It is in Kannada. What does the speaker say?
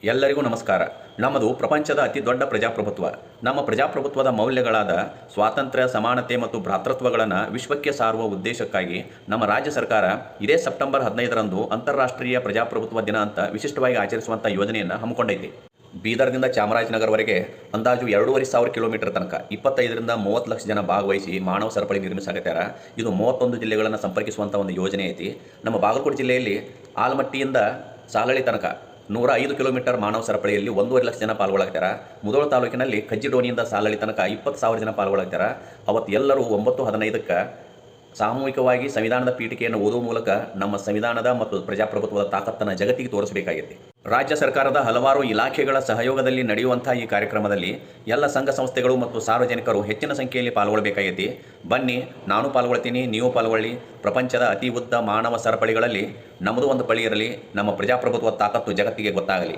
ಎಲ್ಲರಿಗೂ ನಮಸ್ಕಾರ. ನಮ್ಮದು ಪ್ರಪಂಚದ ಅತಿ ದೊಡ್ಡ ಪ್ರಜಾಪ್ರಭುತ್ವ. ನಮ್ಮ ಪ್ರಜಾಪ್ರಭುತ್ವದ ಮೌಲ್ಯಗಳಾದ ಸ್ವಾತಂತ್ರ್ಯ, ಸಮಾನತೆ ಮತ್ತು ಭ್ರಾತೃತ್ವಗಳನ್ನು ವಿಶ್ವಕ್ಕೆ ಸಾರುವ ಉದ್ದೇಶಕ್ಕಾಗಿ ನಮ್ಮ ರಾಜ್ಯ ಸರ್ಕಾರ ಇದೇ ಸೆಪ್ಟೆಂಬರ್ 15ರಂದು ಅಂತಾರಾಷ್ಟ್ರೀಯ ಪ್ರಜಾಪ್ರಭುತ್ವ ದಿನ ಅಂತ ವಿಶಿಷ್ಟವಾಗಿ ಆಚರಿಸುವಂಥ ಯೋಜನೆಯನ್ನು ಹಮ್ಮಿಕೊಂಡೈತಿ. ಬೀದರ್ದಿಂದ ಚಾಮರಾಜನಗರವರೆಗೆ ಅಂದಾಜು 2,500 ಕಿಲೋಮೀಟರ್ ತನಕ 25ರಿಂದ 30 ಲಕ್ಷ ಜನ ಭಾಗವಹಿಸಿ ಮಾನವ ಸರಪಳಿ ನಿರ್ಮಿಸಾಕತ್ಯಾರ. ಇದು 31 ಜಿಲ್ಲೆಗಳನ್ನು ಸಂಪರ್ಕಿಸುವಂಥ ಒಂದು ಯೋಜನೆ ಐತಿ. ನಮ್ಮ ಬಾಗಲಕೋಟೆ ಜಿಲ್ಲೆಯಲ್ಲಿ ಆಲಮಟ್ಟಿಯಿಂದ ಸಾಲಳಿ ತನಕ 105 ಕಿಲೋಮೀಟರ್ ಮಾನವ ಸರಪಳಿಯಲ್ಲಿ 1.5 ಲಕ್ಷ ಜನ ಪಾಲ್ಗೊಳ್ಳಾಗ್ತಾರ. ಮುಧೋಳ ತಾಲೂಕಿನಲ್ಲಿ ಕಜ್ಜಿಡೋಣಿಯಿಂದ ಸಾಲಳಿ ತನಕ 20,000 ಜನ ಪಾಲ್ಗೊಳ್ಳಾಗ್ತಾರ. ಅವತ್ತು ಎಲ್ಲರೂ 9:15ಕ್ಕೆ ಸಾಮೂಹಿಕವಾಗಿ ಸಂವಿಧಾನದ ಪೀಠಿಕೆಯನ್ನು ಓದುವ ಮೂಲಕ ನಮ್ಮ ಸಂವಿಧಾನದ ಮತ್ತು ಪ್ರಜಾಪ್ರಭುತ್ವದ ತಾಕತ್ತನ್ನು ಜಗತ್ತಿಗೆ ತೋರಿಸಬೇಕಾಗಿದೆ. ರಾಜ್ಯ ಸರ್ಕಾರದ ಹಲವಾರು ಇಲಾಖೆಗಳ ಸಹಯೋಗದಲ್ಲಿ ನಡೆಯುವಂಥ ಈ ಕಾರ್ಯಕ್ರಮದಲ್ಲಿ ಎಲ್ಲ ಸಂಘ ಸಂಸ್ಥೆಗಳು ಮತ್ತು ಸಾರ್ವಜನಿಕರು ಹೆಚ್ಚಿನ ಸಂಖ್ಯೆಯಲ್ಲಿ ಪಾಲ್ಗೊಳ್ಳಬೇಕಾಗೈತಿ. ಬನ್ನಿ, ನಾನು ಪಾಲ್ಗೊಳ್ತೀನಿ, ನೀವು ಪಾಲ್ಗೊಳ್ಳಿ. ಪ್ರಪಂಚದ ಅತಿ ಉದ್ದ ಮಾನವ ಸರಪಳಿಗಳಲ್ಲಿ ನಮ್ಮದು ಒಂದು ಪಳಿ ಇರಲಿ. ನಮ್ಮ ಪ್ರಜಾಪ್ರಭುತ್ವ ತಾಕತ್ತು ಜಗತ್ತಿಗೆ ಗೊತ್ತಾಗಲಿ.